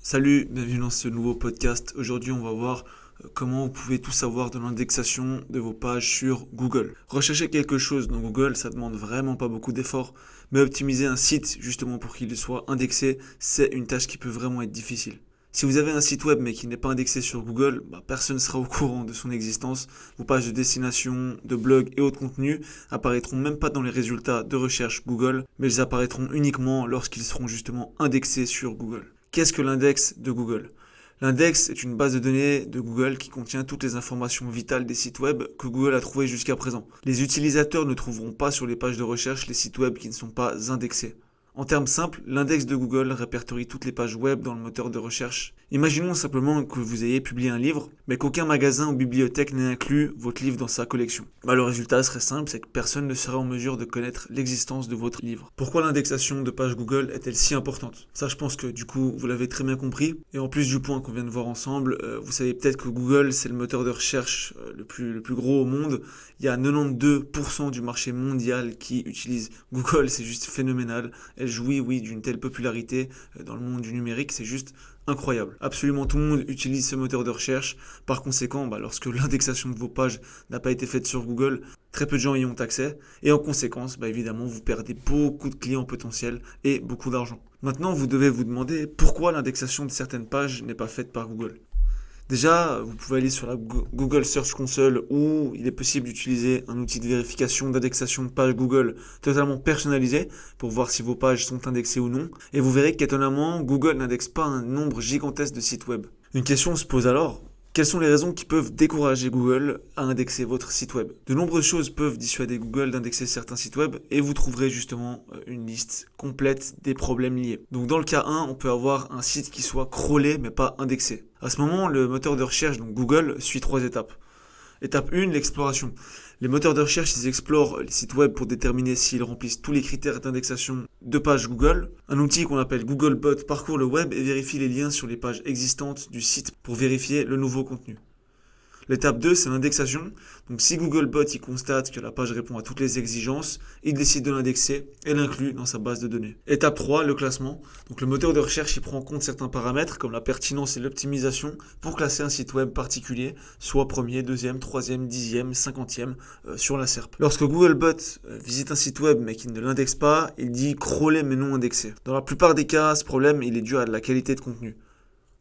Salut, bienvenue dans ce nouveau podcast. Aujourd'hui, on va voir comment vous pouvez tout savoir de l'indexation de vos pages sur Google. Rechercher quelque chose dans Google, ça demande vraiment pas beaucoup d'efforts, mais optimiser un site justement pour qu'il soit indexé, c'est une tâche qui peut vraiment être difficile. Si vous avez un site web mais qui n'est pas indexé sur Google, personne ne sera au courant de son existence. Vos pages de destination, de blog et autres contenus apparaîtront même pas dans les résultats de recherche Google, mais ils apparaîtront uniquement lorsqu'ils seront justement indexés sur Google. Qu'est-ce que l'index de Google? L'index est une base de données de Google qui contient toutes les informations vitales des sites web que Google a trouvées jusqu'à présent. Les utilisateurs ne trouveront pas sur les pages de recherche les sites web qui ne sont pas indexés. En termes simples, l'index de Google répertorie toutes les pages web dans le moteur de recherche. Imaginons simplement que vous ayez publié un livre, mais qu'aucun magasin ou bibliothèque n'ait inclus votre livre dans sa collection. Le résultat serait simple, c'est que personne ne serait en mesure de connaître l'existence de votre livre. Pourquoi l'indexation de pages Google est-elle si importante? Ça, je pense que du coup, vous l'avez très bien compris. Et en plus du point qu'on vient de voir ensemble, vous savez peut-être que Google, c'est le moteur de recherche le plus gros au monde. Il y a 92% du marché mondial qui utilise Google, c'est juste phénoménal. Elle jouit, oui, d'une telle popularité dans le monde du numérique, c'est juste incroyable. Absolument tout le monde utilise ce moteur de recherche. Par conséquent, lorsque l'indexation de vos pages n'a pas été faite sur Google, très peu de gens y ont accès. Et en conséquence, évidemment, vous perdez beaucoup de clients potentiels et beaucoup d'argent. Maintenant, vous devez vous demander pourquoi l'indexation de certaines pages n'est pas faite par Google. Déjà, vous pouvez aller sur la Google Search Console où il est possible d'utiliser un outil de vérification d'indexation de page Google totalement personnalisé pour voir si vos pages sont indexées ou non. Et vous verrez qu'étonnamment, Google n'indexe pas un nombre gigantesque de sites web. Une question se pose alors. Quelles sont les raisons qui peuvent décourager Google à indexer votre site web? De nombreuses choses peuvent dissuader Google d'indexer certains sites web et vous trouverez justement une liste complète des problèmes liés. Donc dans le cas 1, on peut avoir un site qui soit crawlé mais pas indexé. À ce moment, le moteur de recherche, donc Google, suit 3 étapes. Étape 1, l'exploration. Les moteurs de recherche, ils explorent les sites web pour déterminer s'ils remplissent tous les critères d'indexation de pages Google. Un outil qu'on appelle Googlebot parcourt le web et vérifie les liens sur les pages existantes du site pour vérifier le nouveau contenu. L'étape 2, c'est l'indexation. Donc si Googlebot il constate que la page répond à toutes les exigences, il décide de l'indexer et l'inclut dans sa base de données. Étape 3, le classement. Donc le moteur de recherche il prend en compte certains paramètres comme la pertinence et l'optimisation pour classer un site web particulier, soit premier, deuxième, troisième, dixième, cinquantième sur la SERP. Lorsque Googlebot visite un site web mais qu'il ne l'indexe pas, il dit crawlé mais non indexé. Dans la plupart des cas, ce problème il est dû à la qualité de contenu.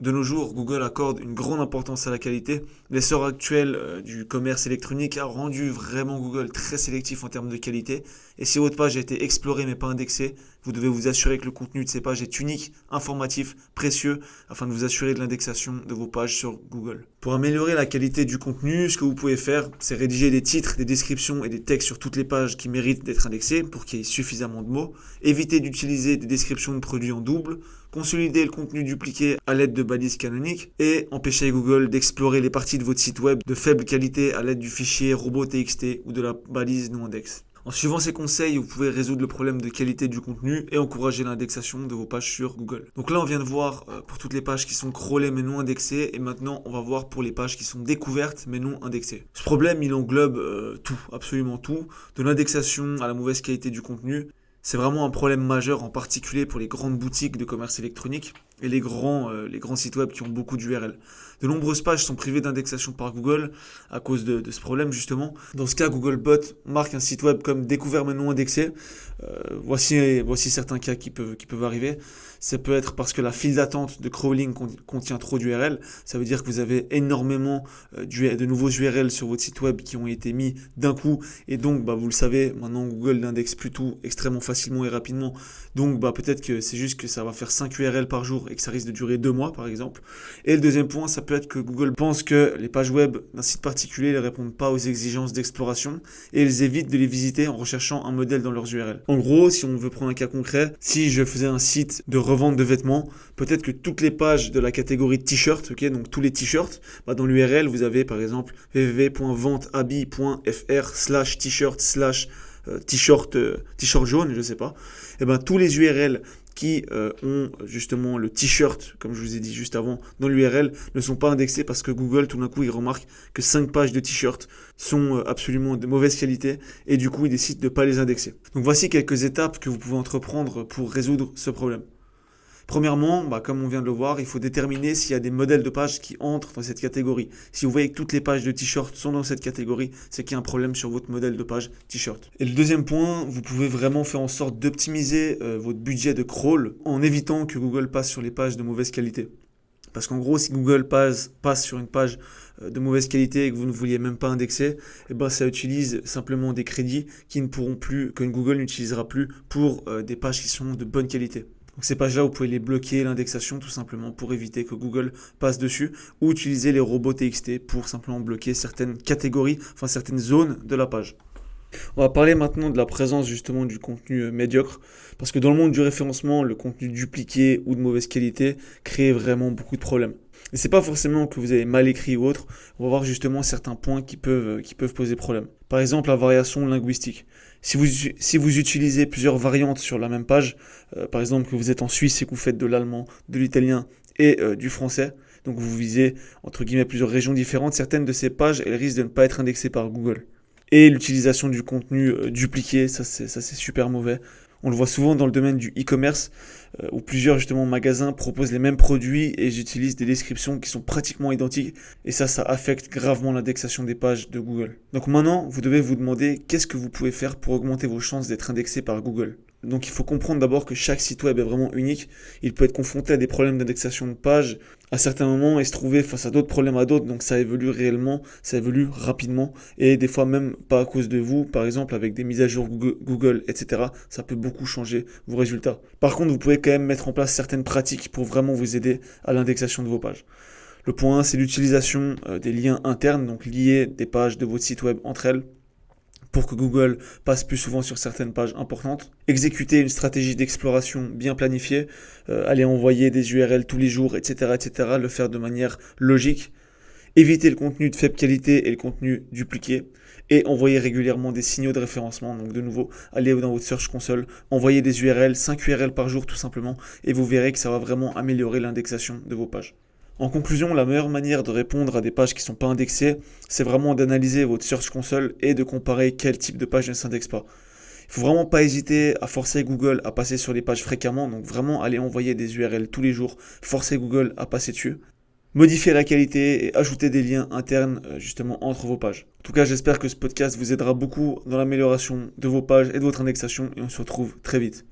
De nos jours, Google accorde une grande importance à la qualité. L'essor actuel du commerce électronique a rendu vraiment Google très sélectif en termes de qualité. Et si votre page a été explorée mais pas indexée, vous devez vous assurer que le contenu de ces pages est unique, informatif, précieux, afin de vous assurer de l'indexation de vos pages sur Google. Pour améliorer la qualité du contenu, ce que vous pouvez faire, c'est rédiger des titres, des descriptions et des textes sur toutes les pages qui méritent d'être indexées pour qu'il y ait suffisamment de mots. Éviter d'utiliser des descriptions de produits en double. Consolider le contenu dupliqué à l'aide de balises canoniques et empêcher Google d'explorer les parties de votre site web de faible qualité à l'aide du fichier robot.txt ou de la balise non index. En suivant ces conseils, vous pouvez résoudre le problème de qualité du contenu et encourager l'indexation de vos pages sur Google. Donc là, on vient de voir pour toutes les pages qui sont crawlées mais non indexées et maintenant, on va voir pour les pages qui sont découvertes mais non indexées. Ce problème, il englobe tout, absolument tout, de l'indexation à la mauvaise qualité du contenu. C'est vraiment un problème majeur, en particulier pour les grandes boutiques de commerce électronique et les grands sites web qui ont beaucoup d'URL. De nombreuses pages sont privées d'indexation par Google à cause de ce problème justement. Dans ce cas, Googlebot marque un site web comme découvert mais non indexé. Voici certains cas qui peuvent arriver. Ça peut être parce que la file d'attente de crawling contient trop d'URL. Ça veut dire que vous avez énormément de nouveaux URL sur votre site web qui ont été mis d'un coup. Et donc, vous le savez, maintenant Google l'indexe plutôt extrêmement facilement et rapidement. Donc, peut-être que c'est juste que ça va faire 5 URL par jour et que ça risque de durer 2 mois, par exemple. Et le deuxième point, ça peut être que Google pense que les pages web d'un site particulier ne répondent pas aux exigences d'exploration et ils évitent de les visiter en recherchant un modèle dans leurs URL. En gros, si on veut prendre un cas concret, si je faisais un site de revente de vêtements, peut-être que toutes les pages de la catégorie t-shirt, donc tous les t-shirts, dans l'URL, vous avez par exemple www.ventehabit.fr/t-shirt jaune, je sais pas. Et tous les URL qui ont justement le t-shirt, comme je vous ai dit juste avant, dans l'URL, ne sont pas indexés parce que Google, tout d'un coup, il remarque que 5 pages de t-shirt sont absolument de mauvaise qualité et du coup, il décide de ne pas les indexer. Donc voici quelques étapes que vous pouvez entreprendre pour résoudre ce problème. Premièrement, comme on vient de le voir, il faut déterminer s'il y a des modèles de pages qui entrent dans cette catégorie. Si vous voyez que toutes les pages de t-shirt sont dans cette catégorie, c'est qu'il y a un problème sur votre modèle de page t-shirt. Et le deuxième point, vous pouvez vraiment faire en sorte d'optimiser votre budget de crawl en évitant que Google passe sur les pages de mauvaise qualité. Parce qu'en gros, si Google passe sur une page de mauvaise qualité et que vous ne vouliez même pas indexer, ça utilise simplement des crédits qui ne pourront plus, que Google n'utilisera plus pour des pages qui sont de bonne qualité. Donc ces pages-là, vous pouvez les bloquer, l'indexation tout simplement pour éviter que Google passe dessus, ou utiliser les robots TXT pour simplement bloquer certaines catégories, certaines zones de la page. On va parler maintenant de la présence justement du contenu médiocre, parce que dans le monde du référencement, le contenu dupliqué ou de mauvaise qualité crée vraiment beaucoup de problèmes. Et c'est pas forcément que vous avez mal écrit ou autre, on va voir justement certains points qui peuvent poser problème. Par exemple, la variation linguistique. Si vous utilisez plusieurs variantes sur la même page, par exemple que vous êtes en Suisse et que vous faites de l'allemand, de l'italien et du français, donc vous visez entre guillemets plusieurs régions différentes, certaines de ces pages elles risquent de ne pas être indexées par Google. Et l'utilisation du contenu dupliqué, ça c'est super mauvais. On le voit souvent dans le domaine du e-commerce où plusieurs justement magasins proposent les mêmes produits et ils utilisent des descriptions qui sont pratiquement identiques et ça affecte gravement l'indexation des pages de Google. Donc maintenant, vous devez vous demander qu'est-ce que vous pouvez faire pour augmenter vos chances d'être indexé par Google. Donc il faut comprendre d'abord que chaque site web est vraiment unique. Il peut être confronté à des problèmes d'indexation de page à certains moments et se trouver face à d'autres problèmes à d'autres. Donc ça évolue réellement, ça évolue rapidement et des fois même pas à cause de vous. Par exemple avec des mises à jour Google, etc. Ça peut beaucoup changer vos résultats. Par contre, vous pouvez quand même mettre en place certaines pratiques pour vraiment vous aider à l'indexation de vos pages. Le point 1, c'est l'utilisation des liens internes, donc lier des pages de votre site web entre elles, pour que Google passe plus souvent sur certaines pages importantes. Exécuter une stratégie d'exploration bien planifiée, aller envoyer des URL tous les jours, etc., etc., le faire de manière logique. Éviter le contenu de faible qualité et le contenu dupliqué. Et envoyer régulièrement des signaux de référencement. Donc de nouveau, allez dans votre Search Console, envoyez des URL, 5 URL par jour tout simplement, et vous verrez que ça va vraiment améliorer l'indexation de vos pages. En conclusion, la meilleure manière de répondre à des pages qui ne sont pas indexées, c'est vraiment d'analyser votre Search Console et de comparer quel type de page ne s'indexe pas. Il ne faut vraiment pas hésiter à forcer Google à passer sur les pages fréquemment, donc vraiment aller envoyer des URL tous les jours, forcer Google à passer dessus. Modifier la qualité et ajouter des liens internes justement entre vos pages. En tout cas, j'espère que ce podcast vous aidera beaucoup dans l'amélioration de vos pages et de votre indexation et on se retrouve très vite.